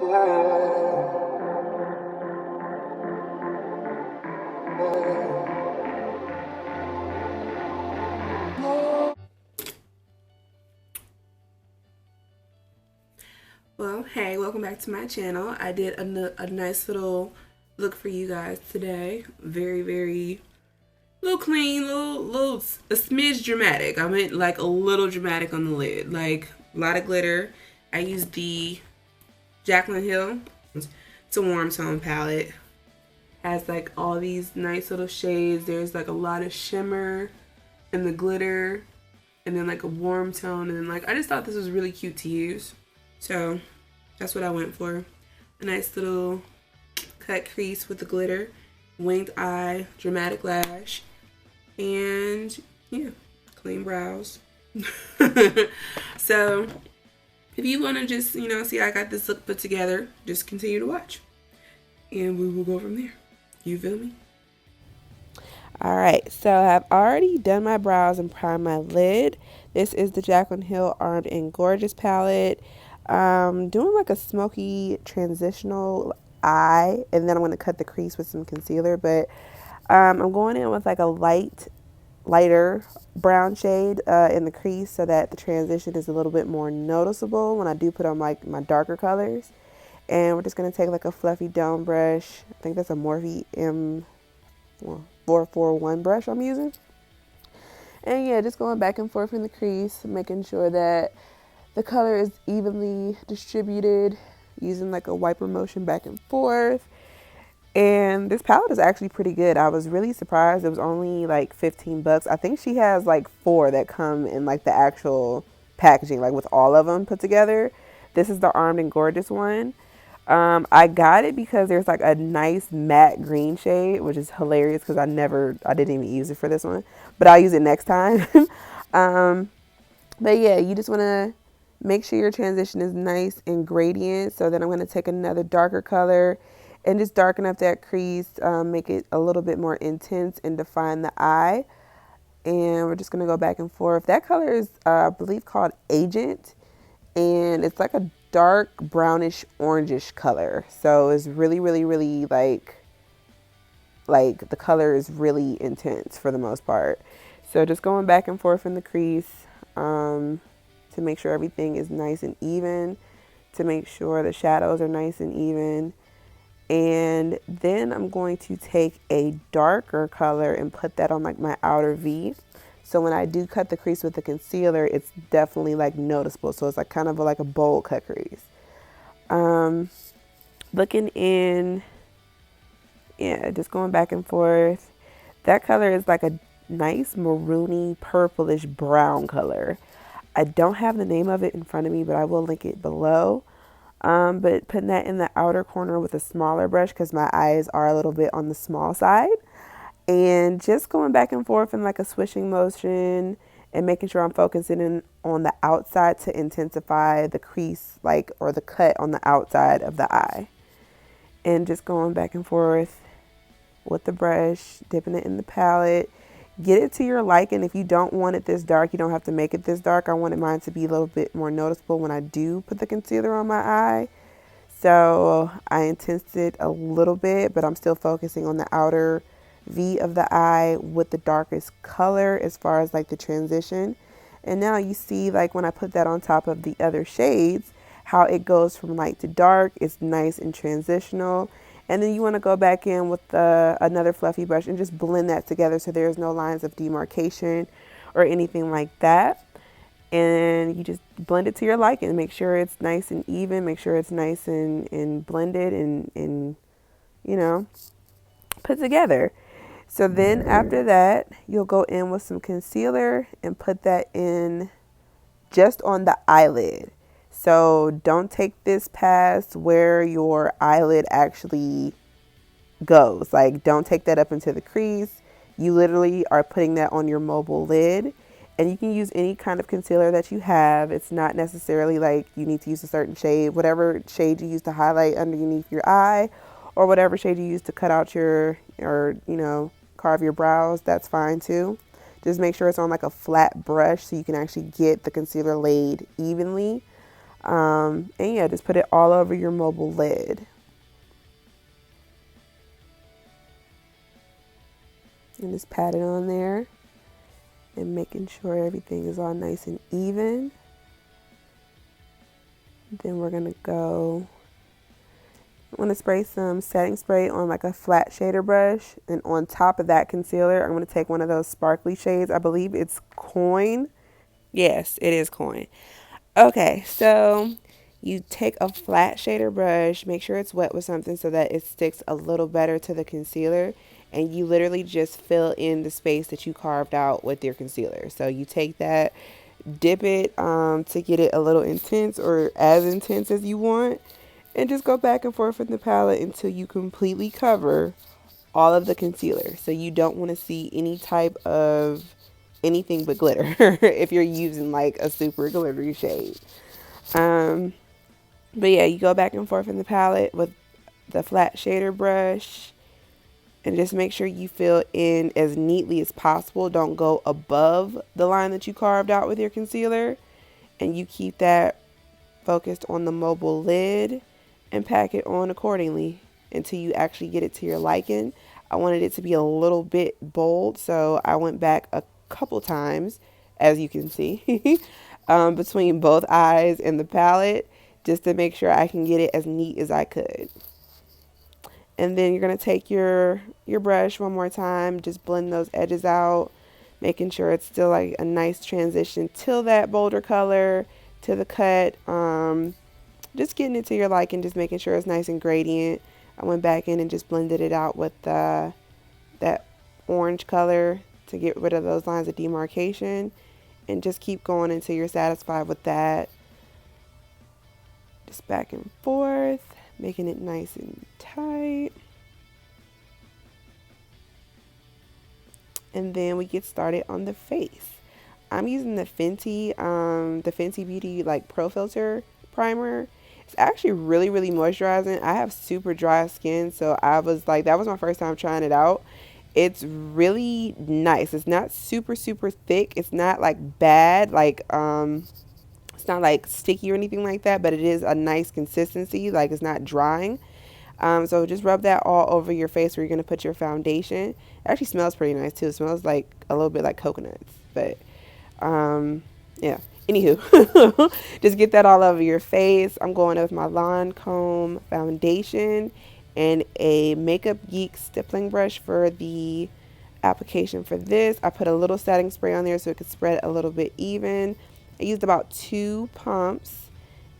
Well, hey, welcome back to my channel. I did a nice little look for you guys today. Very, very little clean, little a smidge dramatic. I meant like a little dramatic on the lid, like a lot of glitter. I used the Jaclyn Hill. It's a warm tone palette. Has like all these nice little shades. There's like a lot of shimmer in the glitter, and then like a warm tone, and then like I just thought this was really cute to use. So that's what I went for. A nice little cut crease with the glitter, winged eye, dramatic lash, and yeah, clean brows. So if you want to just, see how I got this look put together, just continue to watch. And we will go from there. You feel me? Alright, so I've already done my brows and primed my lid. This is the Jaclyn Hill Armed and Gorgeous palette. Doing like a smoky transitional eye, and then I'm going to cut the crease with some concealer, but I'm going in with like a lighter brown shade in the crease so that the transition is a little bit more noticeable when I do put on like my darker colors. And we're just going to take like a fluffy dome brush. I think that's a Morphe M441 brush I'm using. And yeah, just going back and forth in the crease, making sure that the color is evenly distributed, using like a wiper motion back and forth. And this palette is actually pretty good. I was really surprised. It was only like 15 bucks. I think she has like 4 that come in like the actual packaging, like with all of them put together. This is the Armed and Gorgeous one. I got it because there's like a nice matte green shade, which is hilarious because I didn't even use it for this one, but I'll use it next time. But yeah, you just want to make sure your transition is nice and gradient. So then I'm going to take another darker color and just darken up that crease, make it a little bit more intense and define the eye. And we're just going to go back and forth. That color is, I believe, called Agent, and it's like a dark brownish orangish color. So it's really, really, really like the color is really intense for the most part. So just going back and forth in the crease to make sure everything is nice and even, to make sure the shadows are nice and even. And then I'm going to take a darker color and put that on like my outer V. So when I do cut the crease with the concealer, it's definitely like noticeable. So it's like kind of like a bold cut crease. Looking in, yeah, just going back and forth. That color is like a nice maroony purplish brown color. I don't have the name of it in front of me, but I will link it below. But putting that in the outer corner with a smaller brush because my eyes are a little bit on the small side. And just going back and forth in like a swishing motion and making sure I'm focusing in on the outside to intensify the crease, like, or the cut on the outside of the eye. And just going back and forth with the brush, dipping it in the palette. Get it to your liking. If you don't want it this dark, you don't have to make it this dark. I wanted mine to be a little bit more noticeable when I do put the concealer on my eye. So I intensed it a little bit, but I'm still focusing on the outer V of the eye with the darkest color as far as like the transition. And now you see like when I put that on top of the other shades, how it goes from light to dark. It's nice and transitional. And then you want to go back in with another fluffy brush and just blend that together so there's no lines of demarcation or anything like that. And you just blend it to your liking. Make sure it's nice and even. Make sure it's nice and blended and put together. So then after that, you'll go in with some concealer and put that in just on the eyelid. So don't take this past where your eyelid actually goes. Like, don't take that up into the crease. You literally are putting that on your mobile lid. And you can use any kind of concealer that you have. It's not necessarily like you need to use a certain shade. Whatever shade you use to highlight underneath your eye, or whatever shade you use to cut out carve your brows, that's fine too. Just make sure it's on like a flat brush so you can actually get the concealer laid evenly. And yeah, just put it all over your mobile lid. And just pat it on there and making sure everything is all nice and even. Then we're going to go, I'm going to spray some setting spray on like a flat shader brush. And on top of that concealer, I'm going to take one of those sparkly shades. I believe it's Coin. Yes, it is Coin. Okay, so you take a flat shader brush, make sure it's wet with something so that it sticks a little better to the concealer, and you literally just fill in the space that you carved out with your concealer. So you take that, dip it to get it a little intense or as intense as you want, and just go back and forth in the palette until you completely cover all of the concealer. So you don't want to see any type of anything but glitter if you're using like a super glittery shade. Um, but yeah, you go back and forth in the palette with the flat shader brush and just make sure you fill in as neatly as possible. Don't go above the line that you carved out with your concealer, and you keep that focused on the mobile lid and pack it on accordingly until you actually get it to your liking. I wanted it to be a little bit bold, so I went back a couple times, as you can see, between both eyes and the palette, just to make sure I can get it as neat as I could. And then you're going to take your brush one more time, just blend those edges out, making sure it's still like a nice transition till that bolder color, to the cut. Just getting it to your liking, just making sure it's nice and gradient. I went back in and just blended it out with that orange color to get rid of those lines of demarcation, and just keep going until you're satisfied with that. Just back and forth, making it nice and tight. And then we get started on the face. I'm using the Fenty Beauty like Pro Filter primer. It's actually really, really moisturizing. I have super dry skin, so I was like, that was my first time trying it out. It's really nice. It's not super, super thick. It's not like bad, like it's not like sticky or anything like that, but it is a nice consistency. Like it's not drying. So just rub that all over your face where you're gonna put your foundation. It actually smells pretty nice too. It smells like a little bit like coconuts, but yeah. Anywho, just get that all over your face. I'm going with my Lancome foundation and a Makeup Geek stippling brush for the application for this. I put a little setting spray on there so it could spread a little bit even. I used about 2 pumps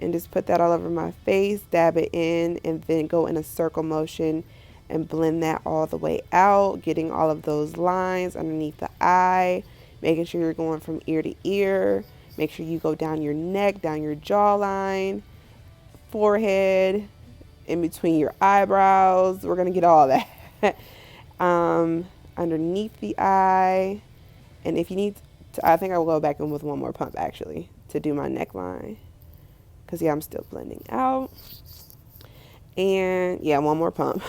and just put that all over my face, dab it in, and then go in a circle motion and blend that all the way out, getting all of those lines underneath the eye, making sure you're going from ear to ear. Make sure you go down your neck, down your jawline, forehead, in between your eyebrows. We're going to get all that. Underneath the eye. And if you need to, I think I will go back in with one more pump actually to do my neckline. Because yeah, I'm still blending out. And yeah, one more pump.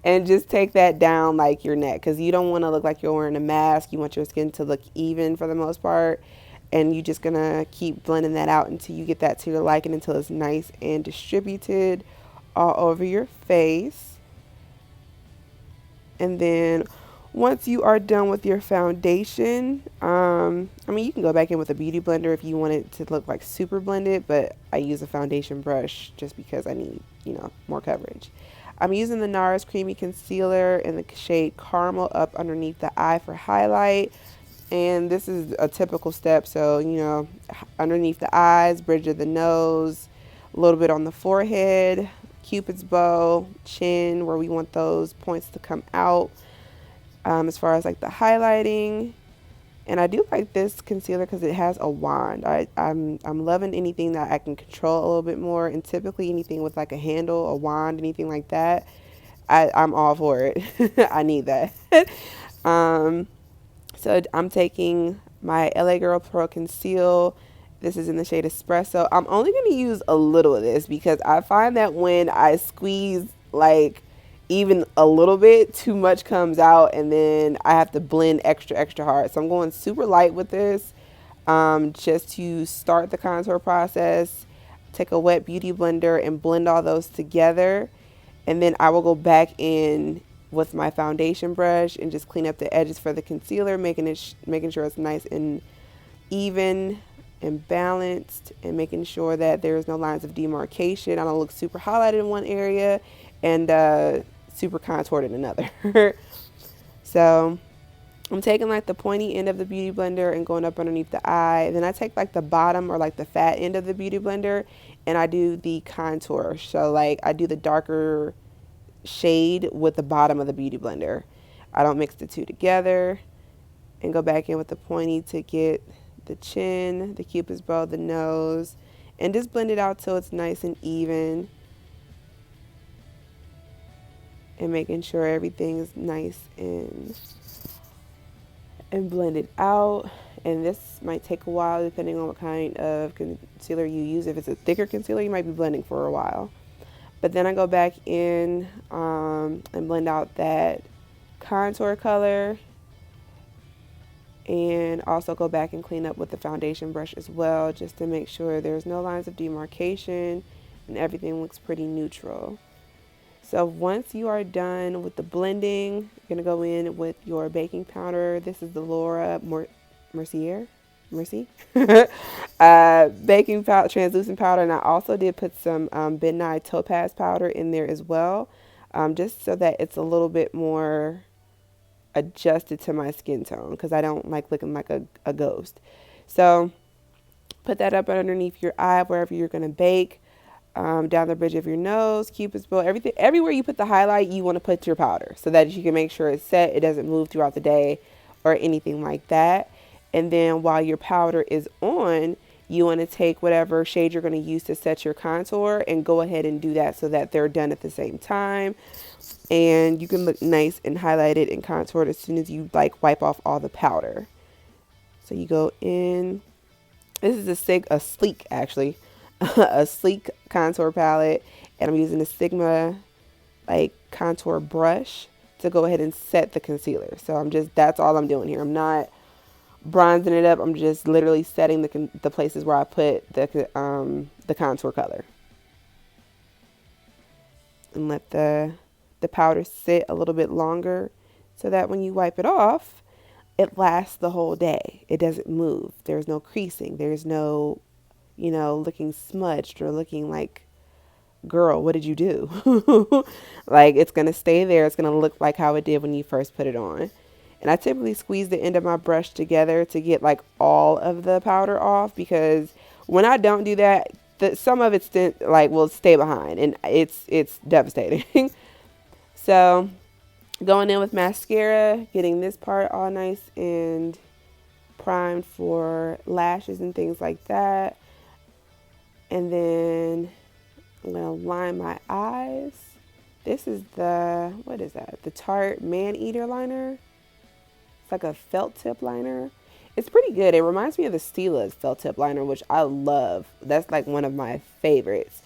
And just take that down like your neck. Because you don't want to look like you're wearing a mask. You want your skin to look even for the most part. And you're just going to keep blending that out until you get that to your liking, until it's nice and distributed all over your face. And then once you are done with your foundation, I mean, you can go back in with a beauty blender if you want it to look like super blended, but I use a foundation brush just because I need, more coverage. I'm using the NARS Creamy Concealer in the shade Caramel up underneath the eye for highlight. And this is a typical step, so, underneath the eyes, bridge of the nose, a little bit on the forehead, Cupid's bow, chin, where we want those points to come out, as far as like the highlighting. And I do like this concealer because it has a wand. I'm loving anything that I can control a little bit more, and typically anything with like a handle, a wand, anything like that, I'm all for it. I need that. So I'm taking my LA Girl Pro Conceal. This is in the shade Espresso. I'm only going to use a little of this because I find that when I squeeze like even a little bit, too much comes out, and then I have to blend extra, extra hard. So I'm going super light with this just to start the contour process. take a wet beauty blender and blend all those together. And then I will go back in with my foundation brush and just clean up the edges for the concealer, making sure it's nice and even and balanced, and making sure that there's no lines of demarcation. I don't look super highlighted in one area and super contoured in another. So I'm taking like the pointy end of the beauty blender and going up underneath the eye. Then I take like the bottom or like the fat end of the beauty blender and I do the contour. So like I do the darker shade with the bottom of the beauty blender. I don't mix the two together, and go back in with the pointy to get the chin, the cupid's bow, the nose, and just blend it out till it's nice and even, and making sure everything is nice and blended out. And this might take a while depending on what kind of concealer you use. If it's a thicker concealer, you might be blending for a while. But then I go back in and blend out that contour color, and also go back and clean up with the foundation brush as well, just to make sure there's no lines of demarcation and everything looks pretty neutral. So once you are done with the blending, you're going to go in with your baking powder. This is the Laura Mercier. Mercy baking powder, translucent powder, and I also did put some midnight topaz powder in there as well, just so that it's a little bit more adjusted to my skin tone, because I don't like looking like a ghost. So put that up underneath your eye wherever you're going to bake, down the bridge of your nose, cupid's bow, everything, everywhere you put the highlight, you want to put your powder so that you can make sure it's set, it doesn't move throughout the day or anything like that. And then while your powder is on, you want to take whatever shade you're going to use to set your contour and go ahead and do that so that they're done at the same time. And you can look nice and highlighted and contoured as soon as you like wipe off all the powder. So you go in. This is a sleek actually, a sleek contour palette, and I'm using a Sigma like contour brush to go ahead and set the concealer. So that's all I'm doing here. I'm not bronzing it up. I'm just literally setting the places where I put the contour color, and let the powder sit a little bit longer so that when you wipe it off, it lasts the whole day. It doesn't move. There's no creasing. There's no, looking smudged or looking like, girl, what did you do? Like, it's going to stay there. It's going to look like how it did when you first put it on. And I typically squeeze the end of my brush together to get like all of the powder off, because when I don't do that, some of it will stay behind, and it's devastating. So going in with mascara, getting this part all nice and primed for lashes and things like that. And then I'm going to line my eyes. This is what is that? The Tarte Man Eater liner. It's like a felt tip liner. It's pretty good. It reminds me of the Stila felt tip liner, which I love. That's like one of my favorites.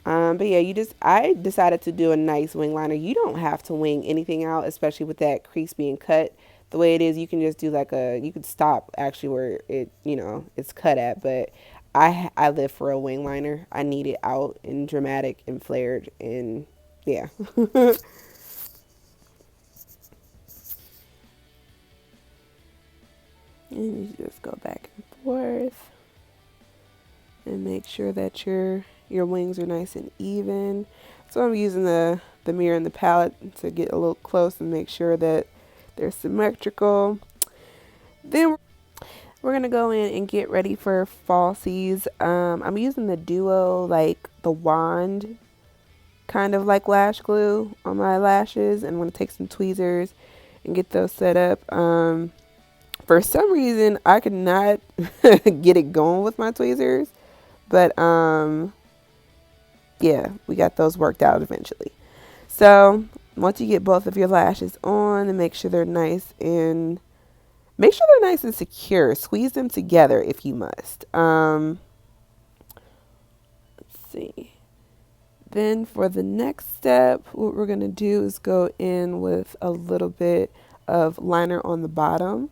But yeah, I decided to do a nice wing liner. You don't have to wing anything out, especially with that crease being cut the way it is. You can just do you could stop actually where it's cut at. But I live for a wing liner. I need it out and dramatic and flared, and yeah. And you just go back and forth and make sure that your wings are nice and even. So I'm using the mirror and the palette to get a little close and make sure that they're symmetrical. Then we're going to go in and get ready for falsies. I'm using the Duo, like the wand kind of like lash glue on my lashes, and I'm going to take some tweezers and get those set up. For some reason, I could not get it going with my tweezers, but yeah, we got those worked out eventually. So once you get both of your lashes on, and make sure they're nice and secure. Squeeze them together if you must. Let's see. Then for the next step, what we're going to do is go in with a little bit of liner on the bottom.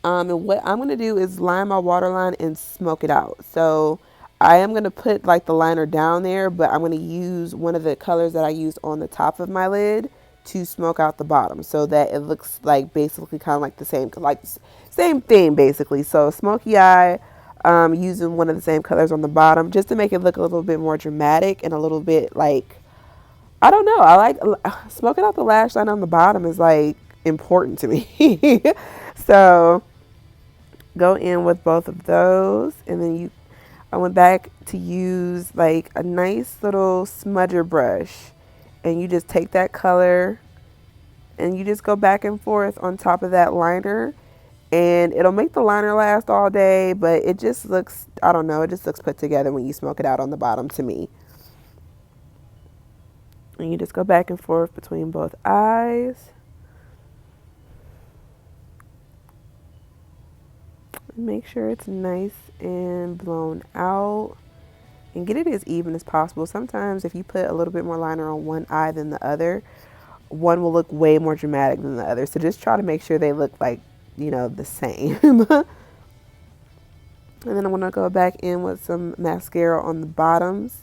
And what I'm going to do is line my waterline and smoke it out. So I am going to put like the liner down there, but I'm going to use one of the colors that I used on the top of my lid to smoke out the bottom so that it looks like basically kind of like the same, like same thing basically. So smoky eye, using one of the same colors on the bottom just to make it look a little bit more dramatic and a little bit like, I don't know. I like smoking out the lash line on the bottom is like important to me. So go in with both of those, and then I went back to use like a nice little smudger brush, and you just take that color and you just go back and forth on top of that liner, and it'll make the liner last all day, but it just looks, I don't know, it just looks put together when you smoke it out on the bottom to me. And you just go back and forth between both eyes. Make sure it's nice and blown out, and get it as even as possible. Sometimes if you put a little bit more liner on one eye than the other, one will look way more dramatic than the other. So just try to make sure they look like, you know, the same. And then I'm going to go back in with some mascara on the bottoms.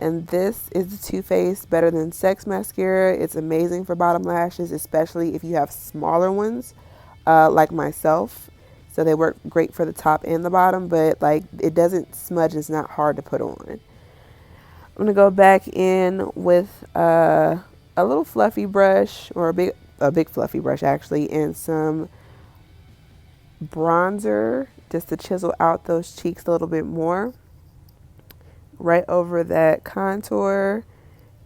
And this is the Too Faced Better Than Sex mascara. It's amazing for bottom lashes, especially if you have smaller ones, like myself. So they work great for the top and the bottom, but like it doesn't smudge. It's not hard to put on. I'm going to go back in with a little fluffy brush, or a big fluffy brush actually, and some bronzer just to chisel out those cheeks a little bit more, right over that contour.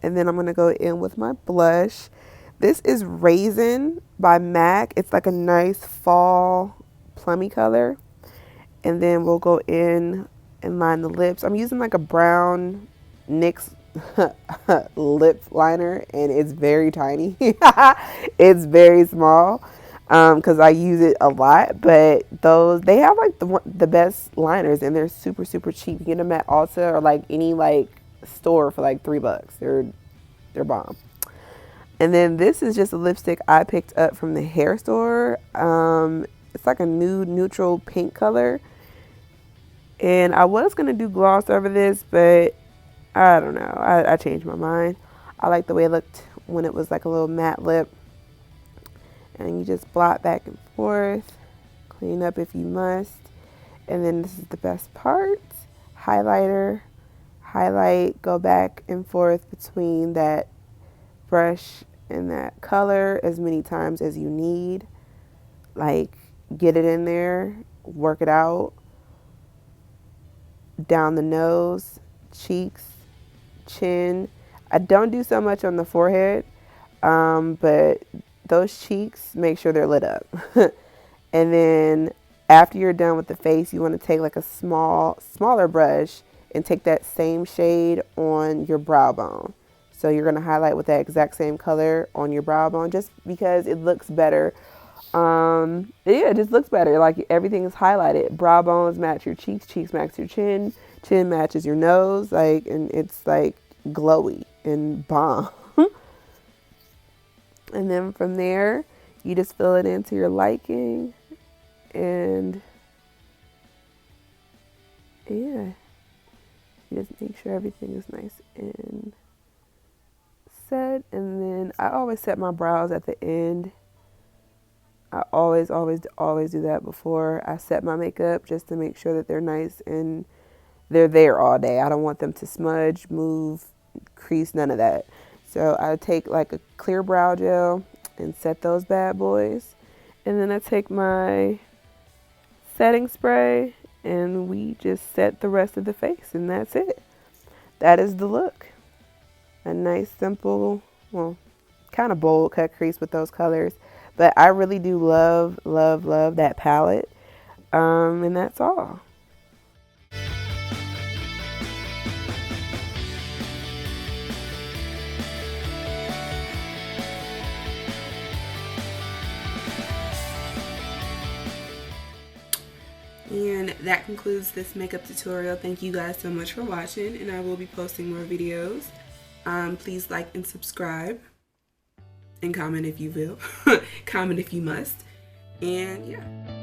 And then I'm going to go in with my blush. This is Raisin by MAC. It's like a nice fall plummy color. And then we'll go in and line the lips. I'm using like a brown NYX lip liner, and it's very tiny. It's very small because I use it a lot. But they have like the best liners, and they're super cheap. You get them at Ulta or like any like store for like $3. They're bomb. And then this is just a lipstick I picked up from the hair store. It's like a nude neutral pink color, and I was gonna do gloss over this, but I don't know, I changed my mind. I like the way it looked when it was like a little matte lip. And you just blot back and forth, clean up if you must. And then this is the best part, highlighter, highlight, go back and forth between that brush and that color as many times as you need. Like, get it in there, work it out, down the nose, cheeks, chin. I don't do so much on the forehead, but those cheeks, make sure they're lit up. And then after you're done with the face, you want to take like a smaller brush and take that same shade on your brow bone. So you're going to highlight with that exact same color on your brow bone, just because it looks better. Yeah, it just looks better. Like everything is highlighted. Brow bones match your cheeks, cheeks match your chin, chin matches your nose, like, and it's like glowy and bomb. And then from there, you just fill it into your liking, and yeah, you just make sure everything is nice and set. And then I always set my brows at the end. I always do that before I set my makeup, just to make sure that they're nice and they're there all day. I don't want them to smudge, move, crease, none of that. So I take like a clear brow gel and set those bad boys. And then I take my setting spray and we just set the rest of the face, and that's it. That is the look. A nice, simple, well, kind of bold cut crease with those colors. But I really do love that palette. And that's all. And that concludes this makeup tutorial. Thank you guys so much for watching, and I will be posting more videos. Please like and subscribe, and comment if you will. Comment if you must. And yeah.